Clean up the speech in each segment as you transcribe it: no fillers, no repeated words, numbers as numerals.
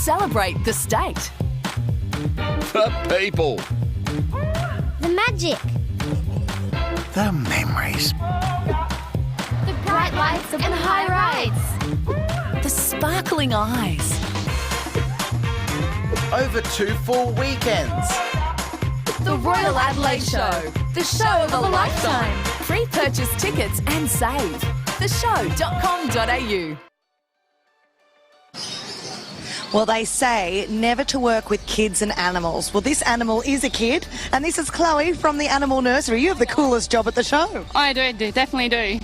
celebrate the state. The people. The magic. The memories. The bright lights and high rides. The sparkling eyes. Over 2 full weekends. The Royal Adelaide Show. The show of a lifetime. Pre-purchase tickets and save. theshow.com.au. Well, they say never to work with kids and animals. Well, this animal is a kid, and this is Chloe from the Animal Nursery. You have the coolest job at the show. I do, definitely do.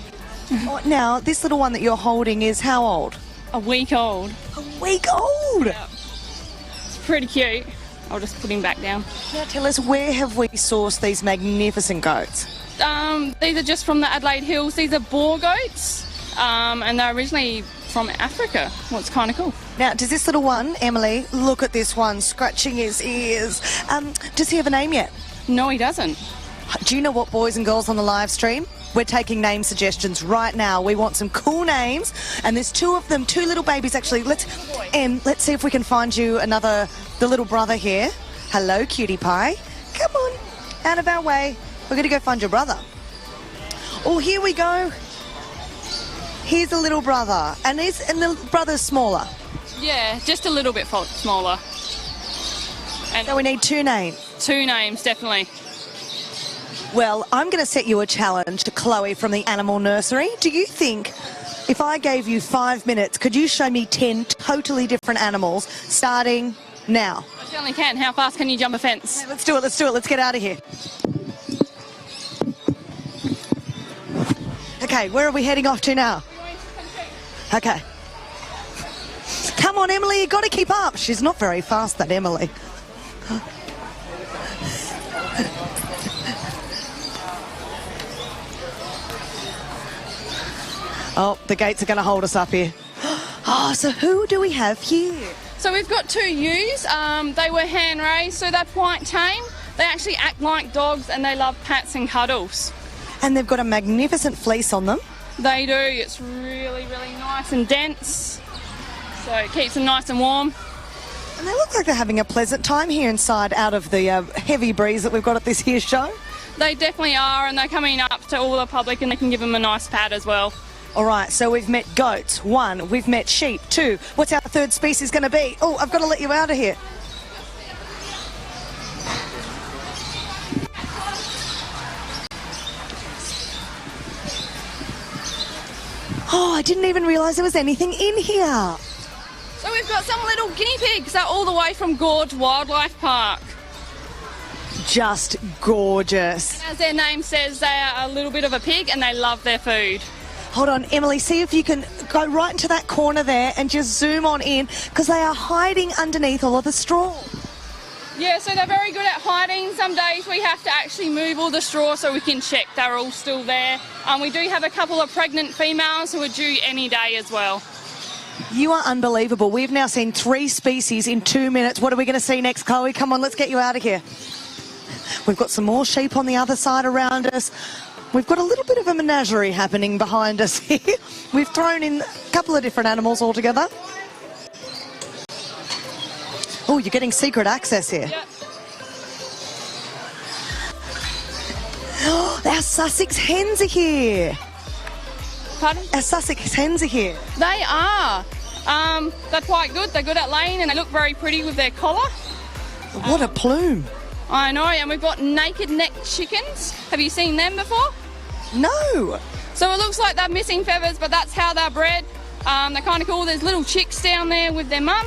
Now, this little one that you're holding is how old? A week old. A week old? Yeah. It's pretty cute. I'll just put him back down. Now, tell us, where have we sourced these magnificent goats? These are just from the Adelaide Hills. These are boar goats, and they're originally from Africa. Well, it's kind of cool. Now, does this little one, Emily, look at this one, scratching his ears. Does he have a name yet? No, he doesn't. Do you know what, boys and girls on the live stream? We're taking name suggestions right now. We want some cool names, and there's 2 of them, 2 little babies actually. Let's see if we can find you the little brother here. Hello, cutie pie. Come on, out of our way. We're going to go find your brother. Oh, here we go. Here's a little brother, and the brother's smaller. Yeah, just a little bit smaller. And So we need 2 names. 2 names, definitely. Well, I'm going to set you a challenge to Chloe from the Animal Nursery. Do you think if I gave you 5 minutes, could you show me 10 totally different animals starting now? I certainly can. How fast can you jump a fence? Yeah, let's do it. Let's get out of here. Okay, where are we heading off to now? Okay. Come on, Emily, you've got to keep up. She's not very fast, that Emily. Oh, the gates are going to hold us up here. Oh, so who do we have here? So we've got 2 ewes. They were hand-raised, so they're quite tame. They actually act like dogs, and they love pats and cuddles. And they've got a magnificent fleece on them. They do. It's really, really nice and dense, so it keeps them nice and warm. And they look like they're having a pleasant time here inside out of the heavy breeze that we've got at this here show. They definitely are, and they're coming up to all the public, and they can give them a nice pat as well. All right, so we've met goats, 1. We've met sheep, 2. What's our 3rd species going to be? Oh, I've got to let you out of here. Oh, I didn't even realise there was anything in here. So we've got some little guinea pigs. They're all the way from Gorge Wildlife Park. Just gorgeous. As their name says, they are a little bit of a pig, and they love their food. Hold on, Emily, see if you can go right into that corner there and just zoom on in, because they are hiding underneath all of the straw. Yeah, so they're very good at hiding. Some days we have to actually move all the straw so we can check they're all still there. We do have a couple of pregnant females who are due any day as well. You are unbelievable. We've now seen 3 species in 2 minutes. What are we going to see next, Chloe? Come on, let's get you out of here. We've got some more sheep on the other side around us. We've got a little bit of a menagerie happening behind us here. We've thrown in a couple of different animals all together. Oh, you're getting secret access here. Yep. Oh, our Sussex hens are here. Pardon? Our Sussex hens are here. They are. They're quite good. They're good at laying, and they look very pretty with their collar. What a plume. I know, and we've got naked neck chickens. Have you seen them before? No. So it looks like they're missing feathers, but that's how they're bred. They're kind of cool. There's little chicks down there with their mum.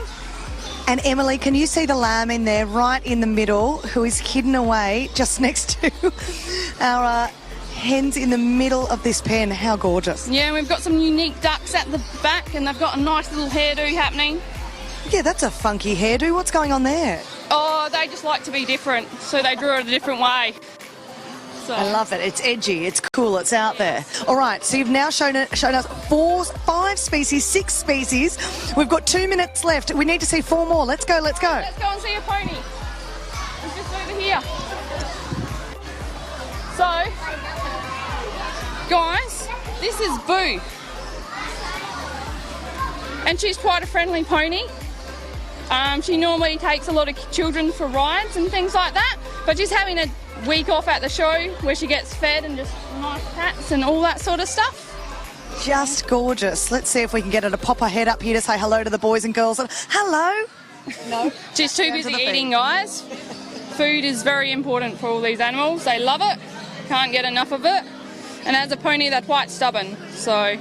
And Emily, can you see the lamb in there right in the middle who is hidden away just next to our hens in the middle of this pen? How gorgeous. Yeah, and we've got some unique ducks at the back, and they've got a nice little hairdo happening. Yeah, that's a funky hairdo. What's going on there? Oh, they just like to be different, so they drew it a different way. So. I love it. It's edgy. It's cool. It's out there. All right, so you've now shown us 5 species, 6 species. We've got 2 minutes left. We need to see 4 more. Let's go. Let's go and see a pony. It's just over here. So, guys, this is Boo. And she's quite a friendly pony. She normally takes a lot of children for rides and things like that, but just having a week off at the show where she gets fed and just nice pats and all that sort of stuff. Just gorgeous. Let's see if we can get her to pop her head up here to say hello to the boys and girls. Hello. No. She's too Down to busy the feet. eating, guys. Food is very important for all these animals. They love it, can't get enough of it. And as a pony, they're quite stubborn, so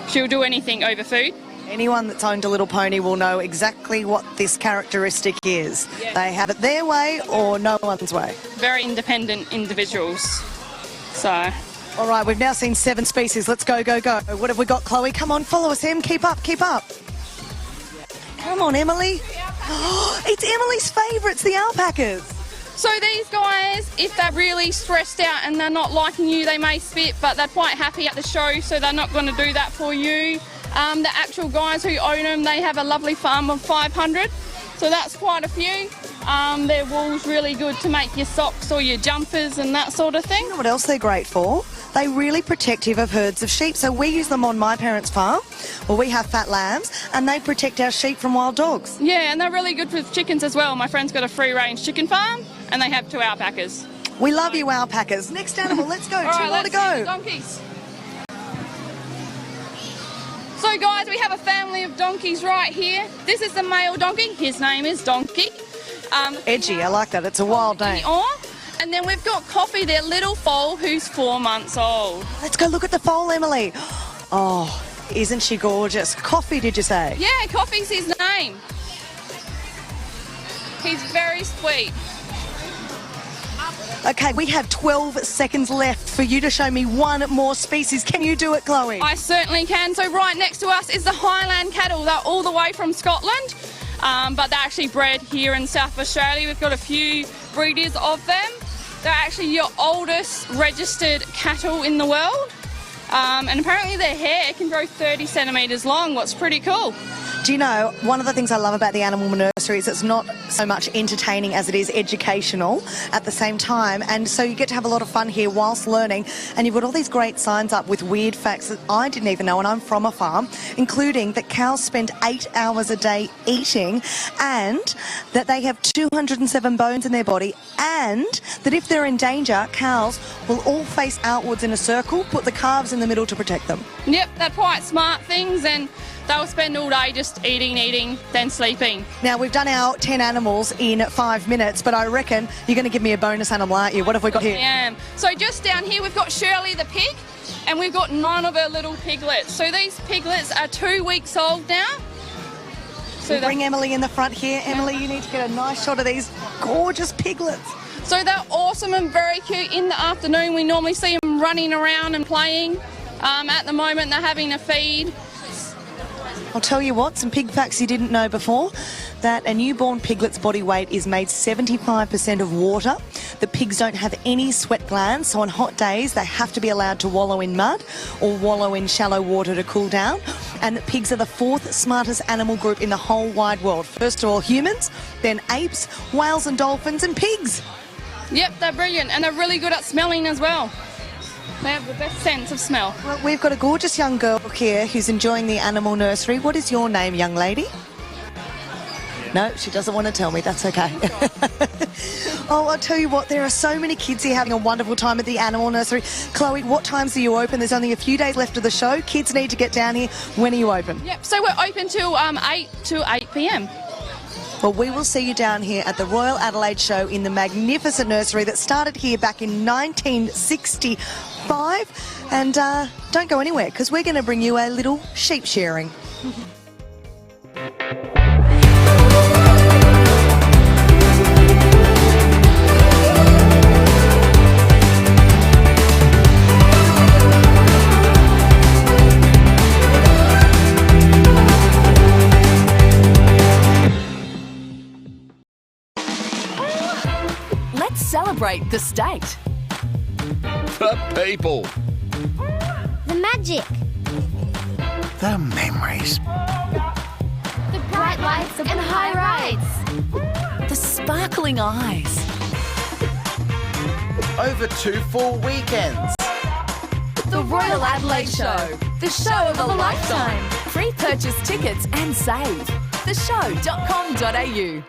she'll do anything over food. Anyone that's owned a little pony will know exactly what this characteristic is. Yeah. They have it their way or no one's way. Very independent individuals. So, All right, we've now seen 7 species. Let's go, go, go. What have we got, Chloe? Come on, follow us, Em. Keep up, keep up. Come on, Emily. It's Emily's favourites, the alpacas. so these guys, if they're really stressed out and they're not liking you, they may spit, but they're quite happy at the show, so they're not going to do that for you. The actual guys who own them, they have a lovely farm of 500, so that's quite a few. Their wool's really good to make your socks or your jumpers and that sort of thing. You know what else they're great for? They're really protective of herds of sheep. So we use them on my parents' farm, where we have fat lambs, and they protect our sheep from wild dogs. Yeah, and they're really good with chickens as well. My friend's got a free-range chicken farm, and they have 2 alpacas. We love you, alpacas. Next animal, let's go. All 2 right, more let's to see the go. donkeys. So guys, we have a family of donkeys right here. This is the male donkey. His name is Donkey. Edgy, I like that. It's a wild name. And then we've got Coffee, their little foal, who's 4 months old. Let's go look at the foal, Emily. Oh, isn't she gorgeous? Coffee, did you say? Yeah, Coffee's his name. He's very sweet. Okay, we have 12 seconds left for you to show me 1 more species. Can you do it, Chloe? I certainly can. So right next to us is the Highland cattle. They're all the way from Scotland, but they're actually bred here in South Australia. We've got a few breeders of them. They're actually your oldest registered cattle in the world. And apparently their hair can grow 30 centimetres long, what's pretty cool. Do you know, one of the things I love about the Animal Nursery is it's not so much entertaining as it is educational at the same time. And so you get to have a lot of fun here whilst learning. And you've got all these great signs up with weird facts that I didn't even know, and I'm from a farm, including that cows spend 8 hours a day eating, and that they have 207 bones in their body, and that if they're in danger, cows will all face outwards in a circle, put the calves in the middle to protect them. Yep, they're quite smart things, and they'll spend all day just eating, then sleeping. Now, we've done our 10 animals in 5 minutes, but I reckon you're going to give me a bonus animal, aren't you? What have we got here? I am. So just down here, we've got Shirley the pig, and we've got 9 of her little piglets. So these piglets are 2 weeks old now. So We'll bring Emily in the front here. Emily, you need to get a nice shot of these gorgeous piglets. So they're awesome and very cute. In the afternoon, we normally see them running around and playing. At the moment, they're having a feed. I'll tell you what, some pig facts you didn't know before, that a newborn piglet's body weight is made 75% of water. The pigs don't have any sweat glands, so on hot days they have to be allowed to wallow in mud or wallow in shallow water to cool down. And that pigs are the 4th smartest animal group in the whole wide world. First of all, humans, then apes, whales and dolphins, and pigs. Yep, they're brilliant, and they're really good at smelling as well. They have the best sense of smell. Well, we've got a gorgeous young girl here who's enjoying the Animal Nursery. What is your name, young lady? No, she doesn't want to tell me. That's okay. Oh, I'll tell you what, there are so many kids here having a wonderful time at the Animal Nursery. Chloe, what times are you open? There's only a few days left of the show. Kids need to get down here. When are you open? Yep, so we're open till 8 to 8 p.m. Well, we will see you down here at the Royal Adelaide Show in the magnificent nursery that started here back in 1965. And don't go anywhere, because we're going to bring you a little sheep shearing. Let's celebrate the state. The people. The magic. The memories. The bright lights and high rides. The sparkling eyes. Over 2 full weekends. The Royal Adelaide Show. The show of a lifetime. Pre-purchase tickets and save. theshow.com.au.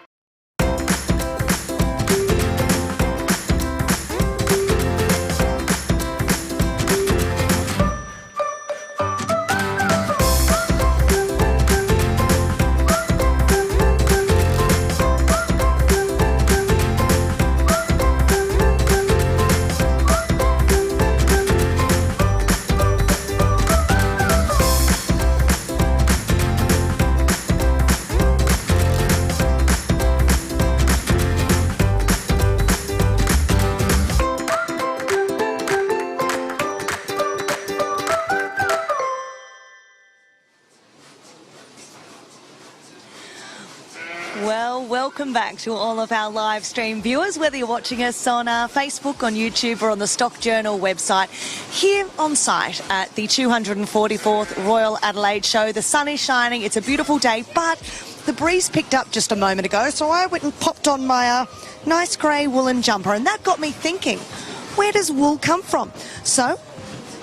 Well, welcome back to all of our live stream viewers, whether you're watching us on Facebook, on YouTube or on the Stock Journal website. Here on site at the 244th Royal Adelaide Show, the sun is shining, it's a beautiful day, but the breeze picked up just a moment ago, so I went and popped on my nice grey woolen jumper, and that got me thinking, where does wool come from? So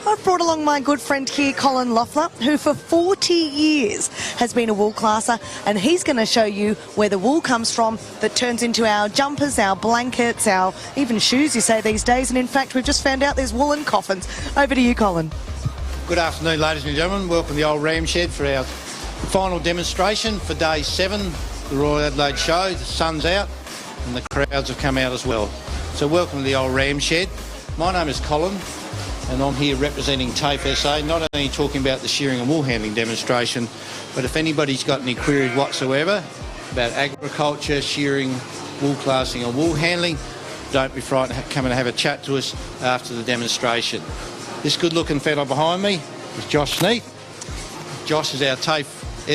I've brought along my good friend here, Colin Loeffler, who for 40 years has been a wool classer, and he's going to show you where the wool comes from that turns into our jumpers, our blankets, our even shoes, you say these days. And in fact, we've just found out there's woolen coffins. Over to you, Colin. Good afternoon, ladies and gentlemen. Welcome to the old Ram Shed for our final demonstration for day 7 of the Royal Adelaide Show. The sun's out and the crowds have come out as well. So welcome to the old Ram Shed. My name is Colin, and I'm here representing TAFE SA, not only talking about the shearing and wool handling demonstration, but if anybody's got any queries whatsoever about agriculture, shearing, wool classing and wool handling, don't be frightened, come and have a chat to us after the demonstration. This good-looking fella behind me is Josh Sneath. Josh is our TAFE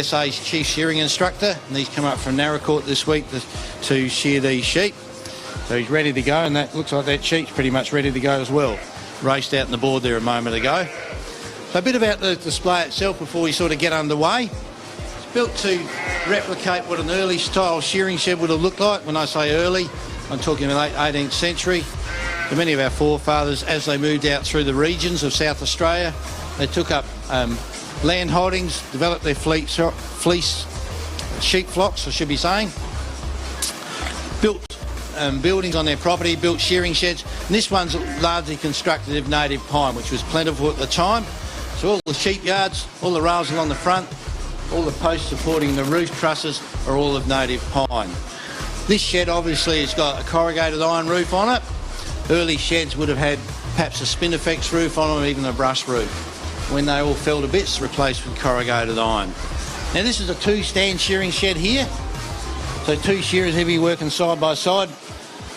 SA's Chief Shearing Instructor, and he's come up from Narracourt this week to shear these sheep. So he's ready to go, and that looks like that sheep's pretty much ready to go as well. Raced out on the board there a moment ago. So a bit about the display itself before we sort of get underway. It's built to replicate what an early style shearing shed would have looked like. When I say early, I'm talking the late 18th century. So many of our forefathers, as they moved out through the regions of South Australia, they took up land holdings, developed their fleece sheep flocks, I should be saying, built buildings on their property, built shearing sheds, and this one's largely constructed of native pine, which was plentiful at the time. So all the sheep yards, all the rails along the front, all the posts supporting the roof trusses are all of native pine. This shed obviously has got a corrugated iron roof on it. Early sheds would have had perhaps a spinifex roof on them, or even a brush roof. When they all fell to bits, replaced with corrugated iron. Now this is a 2-stand shearing shed here. So 2 shearers here be working side by side,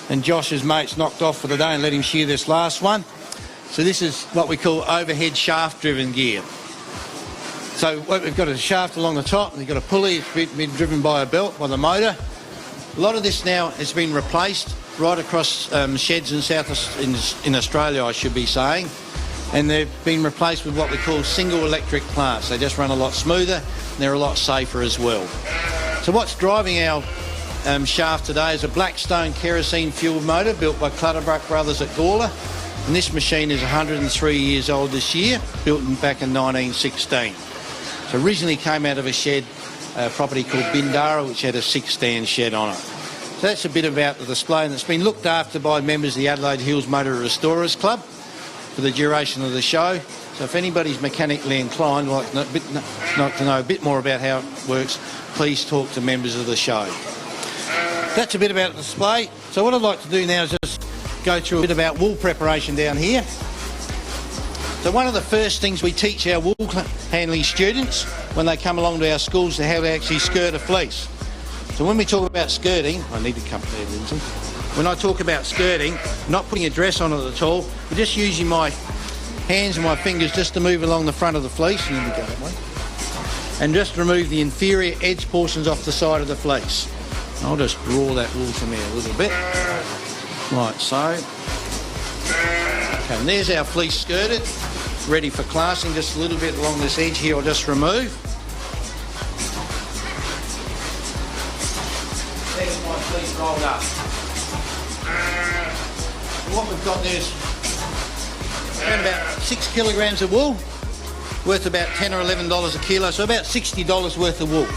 and Josh's mate's knocked off for the day and let him shear this last one. So this is what we call overhead shaft driven gear. So we've got a shaft along the top, and you've got a pulley, it's been driven by a belt, by the motor. A lot of this now has been replaced right across sheds in Australia, I should be saying, and they've been replaced with what we call single electric plants. They just run a lot smoother and they're a lot safer as well. So what's driving our shaft today is a Blackstone kerosene fueled motor built by Clutterbuck Brothers at Gawler, and this machine is 103 years old this year, built back in 1916. So originally came out of a shed, a property called Bindara, which had a 6-stand shed on it. So that's a bit about the display, and it's been looked after by members of the Adelaide Hills Motor Restorers Club for the duration of the show. So if anybody's mechanically inclined, like to know a bit more about how it works, please talk to members of the show. That's a bit about the display. So what I'd like to do now is just go through a bit about wool preparation down here. So one of the first things we teach our wool handling students when they come along to our schools is how to actually skirt a fleece. So when we talk about skirting, I need to come there, Lindsay. When I talk about skirting, not putting a dress on it at all, but just using my hands and my fingers just to move along the front of the fleece, and go that way, and just remove the inferior edge portions off the side of the fleece. I'll just draw that wool from here a little bit, like so. Okay, and there's our fleece skirted, ready for classing. Just a little bit along this edge here I'll just remove. There's my fleece rolled up. And what we've got there is around about 6 kilograms of wool, worth about $10 or $11 a kilo, so about $60 worth of wool.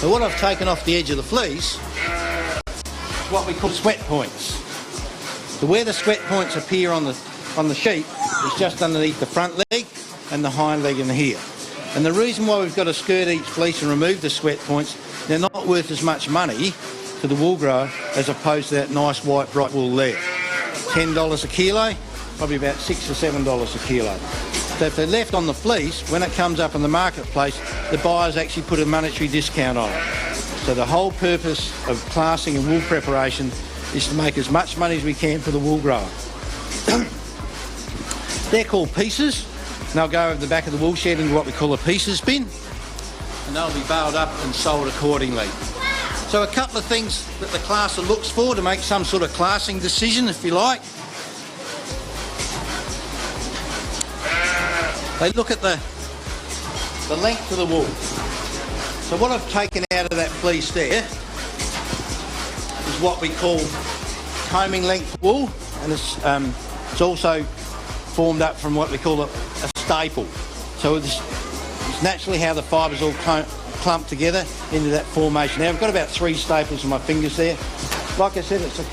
So what I've taken off the edge of the fleece is what we call sweat points. So where the sweat points appear on the sheep is just underneath the front leg and the hind leg in here. And the reason why we've got to skirt each fleece and remove the sweat points, they're not worth as much money to the wool grower as opposed to that nice white bright wool there. $10 a kilo, probably about $6 or $7 a kilo. So if they're left on the fleece, when it comes up in the marketplace, the buyers actually put a monetary discount on it. So the whole purpose of classing and wool preparation is to make as much money as we can for the wool grower. They're called pieces, and they'll go over the back of the wool shed into what we call a pieces bin, and they'll be baled up and sold accordingly. So a couple of things that the classer looks for to make some sort of classing decision, if you like. They look at the length of the wool. So what I've taken out of that fleece there is what we call combing length wool, and it's also formed up from what we call a staple. So it's naturally how the fibres all clump together into that formation. Now I've got about 3 staples on my fingers there. Like I said, it's a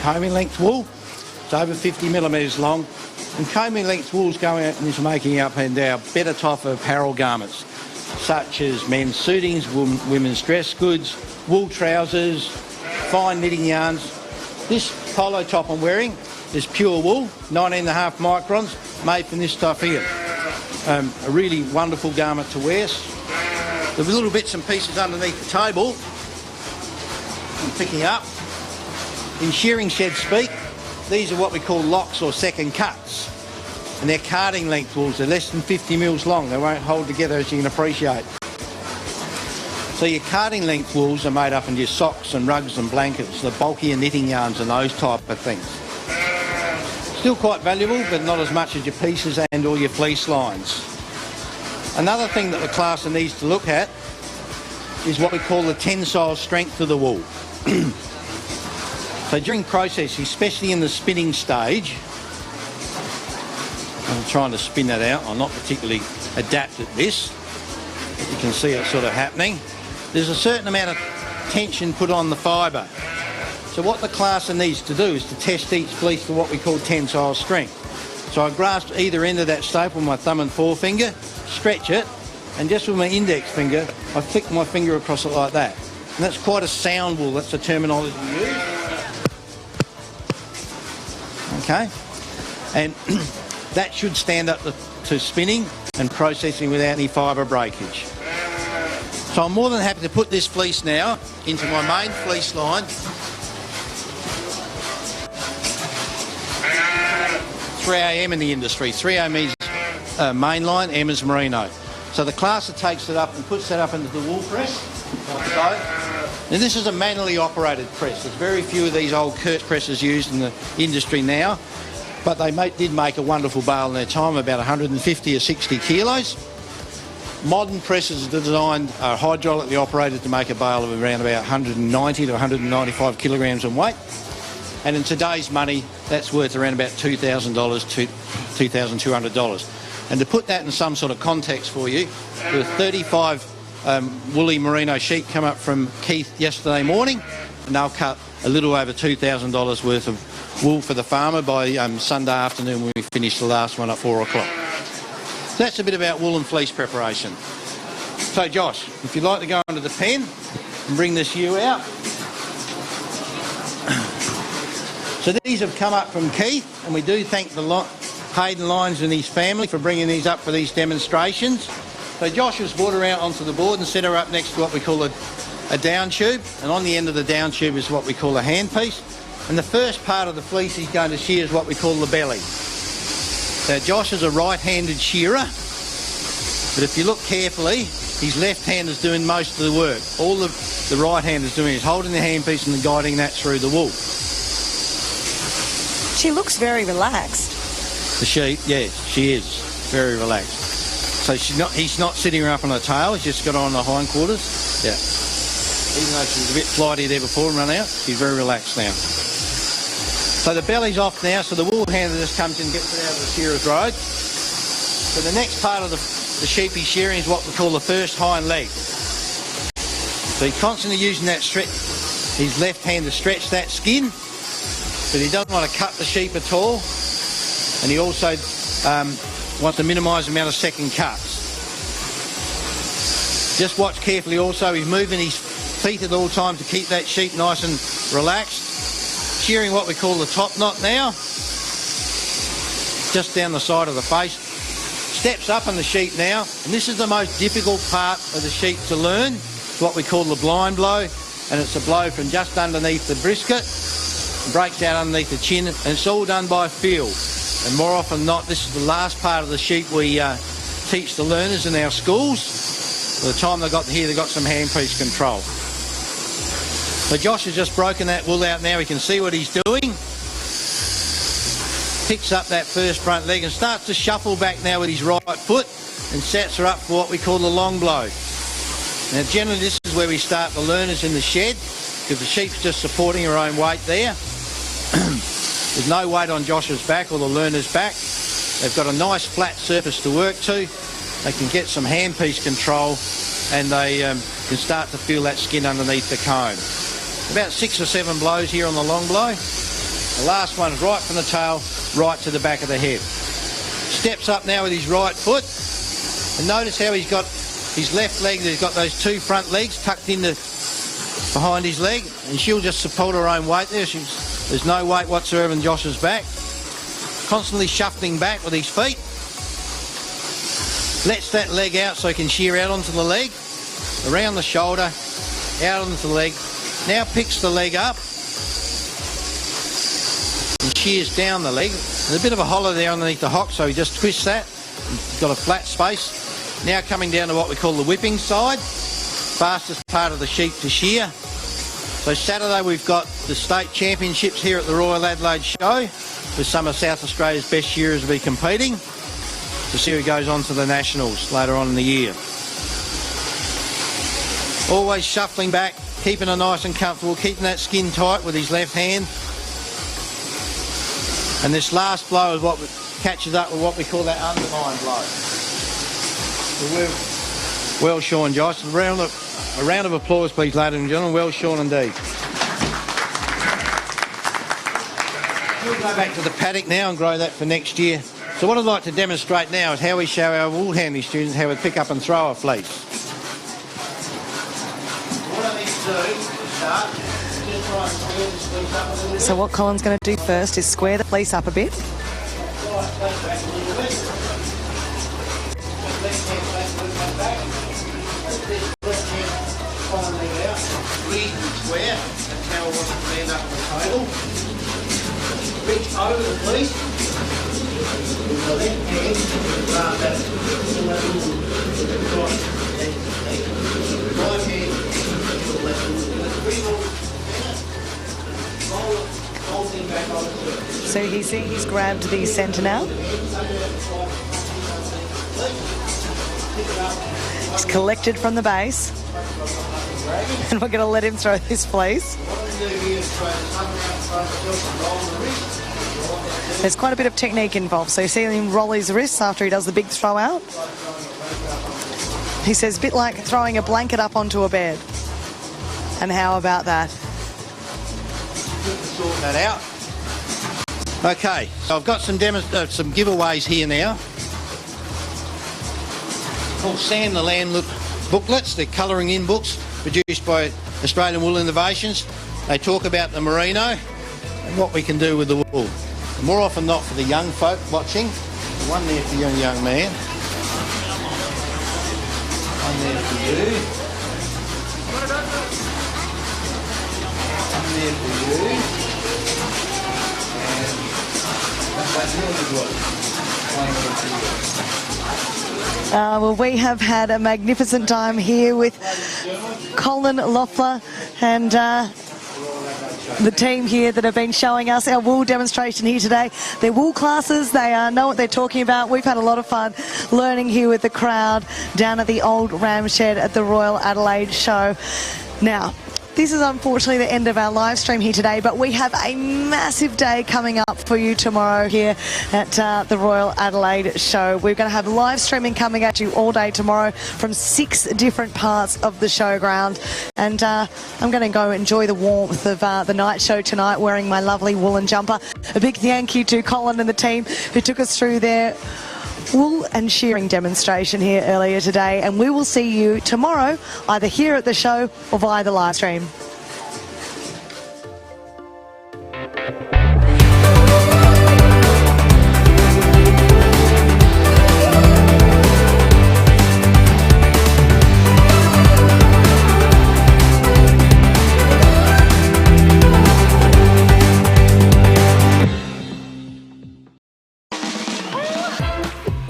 combing length wool. It's over 50 millimetres long, and combing length wool's going out into making up and our better type of apparel garments, such as men's suitings, women's dress goods, wool trousers, fine knitting yarns. This polo top I'm wearing is pure wool, 19.5 microns, made from this stuff here. A really wonderful garment to wear. The little bits and pieces underneath the table I'm picking up. In shearing shed speak, these are what we call locks or second cuts. And they're carding length wools. They're less than 50 mils long. They won't hold together, as you can appreciate. So your carding length wools are made up into your socks and rugs and blankets, the bulkier knitting yarns and those type of things. Still quite valuable, but not as much as your pieces and or your fleece lines. Another thing that the classer needs to look at is what we call the tensile strength of the wool. So during processing, especially in the spinning stage, I'm trying to spin that out. I'm not particularly adept at this, but you can see it sort of happening. There's a certain amount of tension put on the fibre. So what the classer needs to do is to test each fleece for what we call tensile strength. So I grasp either end of that staple with my thumb and forefinger, stretch it, and just with my index finger, I flick my finger across it like that. And that's quite a sound wool. That's the terminology we use. Okay, and that should stand up to spinning and processing without any fibre breakage. So I'm more than happy to put this fleece now into my main fleece line. 3AM in the industry. 3A means main line, M is merino. So the classer takes it up and puts that up into the wool press, like so. Now this is a manually operated press. There's very few of these old Kurt presses used in the industry now, but they did make a wonderful bale in their time, about 150 or 60 kilos. Modern presses are designed, are hydraulically operated to make a bale of around about 190 to 195 kilograms in weight. And in today's money, that's worth around about $2,000 to $2,200. And to put that in some sort of context for you, there were 35 woolly merino sheep come up from Keith yesterday morning, and they'll cut a little over $2,000 worth of wool for the farmer by Sunday afternoon when we finish the last one at 4 o'clock. So that's a bit about wool and fleece preparation. So Josh, if you'd like to go under the pen and bring this ewe out. So these have come up from Keith, and we do thank the Hayden Lyons and his family for bringing these up for these demonstrations. So Josh has brought her out onto the board and set her up next to what we call a down tube, and on the end of the down tube is what we call a handpiece. And the first part of the fleece he's going to shear is what we call the belly. So Josh is a right-handed shearer, but if you look carefully, his left hand is doing most of the work. All the right hand is doing is holding the handpiece and guiding that through the wool. She looks very relaxed. The sheep, yeah, she is very relaxed. So he's not sitting her up on her tail, he's just got her on the hindquarters. Yeah. Even though she was a bit flighty there before and run out, she's very relaxed now. So the belly's off now, so the wool handler just comes in and gets it out of the shearer's road. So the next part of the sheepy shearing is what we call the first hind leg. So he's constantly using that his left hand to stretch that skin, but he doesn't want to cut the sheep at all, and he also wants to minimise the amount of second cuts. Just watch carefully also, he's moving his feet at all times to keep that sheep nice and relaxed. Shearing what we call the top knot now, just down the side of the face. Steps up on the sheep now, and this is the most difficult part of the sheep to learn, what we call the blind blow, and it's a blow from just underneath the brisket, breaks out underneath the chin, and it's all done by feel. And more often than not, this is the last part of the sheep we teach the learners in our schools. By the time they got here, they got some handpiece control. So Josh has just broken that wool out now. We can see what he's doing. Picks up that first front leg and starts to shuffle back now with his right foot and sets her up for what we call the long blow. Now generally this is where we start the learners in the shed, because the sheep's just supporting her own weight there. There's no weight on Josh's back or the learner's back. They've got a nice flat surface to work to. They can get some handpiece control, and they can start to feel that skin underneath the comb. About 6 or 7 blows here on the long blow. The last one's right from the tail, right to the back of the head. Steps up now with his right foot, and notice how he's got his left leg, he's got those 2 front legs tucked in behind his leg, and she'll just support her own weight there. There's no weight whatsoever in Josh's back. Constantly shuffling back with his feet. Lets that leg out so he can shear out onto the leg, around the shoulder, out onto the leg. Now picks the leg up and shears down the leg. There's a bit of a hollow there underneath the hock, so he just twists that. He's got a flat space. Now coming down to what we call the whipping side, fastest part of the sheep to shear. So Saturday we've got the state championships here at the Royal Adelaide Show, with some of South Australia's best shearers will be competing, to see who goes on to the Nationals later on in the year. Always shuffling back, keeping her nice and comfortable, keeping that skin tight with his left hand. And this last blow is what catches up with what we call that undermine blow. So well shorn, Josh. A round of applause, please, ladies and gentlemen. Well shorn indeed. We'll go back to the paddock now and grow that for next year. So what I'd like to demonstrate now is how we show our wool handling students how we pick up and throw a fleece. What I need to do is start, just try and square this fleece up a little bit. So what Colin's going to do first is square the fleece up a bit. Left hand back. Left hand on the leg out. Read and square. That's how I want it to land up on the table. Reach over the fleece. With the left hand, grab that right hand to the left. Whole thing back over to it. So he's grabbed the centre now. He's collected from the base. And we're going to let him throw this fleece. There's quite a bit of technique involved. So you see him roll his wrists after he does the big throw out. He says, a bit like throwing a blanket up onto a bed. And how about that? Sort that out. Okay, so I've got some giveaways here now. Called Sam the Lamb booklets. They're colouring in books produced by Australian Wool Innovations. They talk about the merino and what we can do with the wool. And more often not for the young folk watching. One there for you, young man. One there for you. One there for you. And that's really good. One there for you. Well, we have had a magnificent time here with Colin Loeffler and the team here that have been showing us our wool demonstration here today. They're wool classes, they know what they're talking about. We've had a lot of fun learning here with the crowd down at the old ram shed at the Royal Adelaide Show. Now, this is unfortunately the end of our live stream here today, but we have a massive day coming up for you tomorrow here at the Royal Adelaide Show. We're going to have live streaming coming at you all day tomorrow from 6 different parts of the showground. And I'm going to go enjoy the warmth of the night show tonight wearing my lovely woolen jumper. A big thank you to Colin and the team who took us through their wool and shearing demonstration here earlier today, and we will see you tomorrow either here at the show or via the live stream.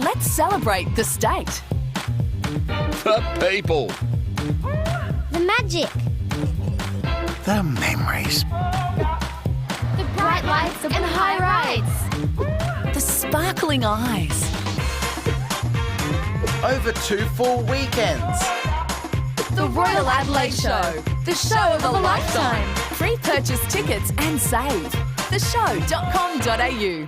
Let's celebrate the state. The people. The magic. The memories. The bright lights and high rides. The sparkling eyes. Over 2 full weekends. The Royal Adelaide Show. The show of a lifetime. Free purchase tickets and save. theshow.com.au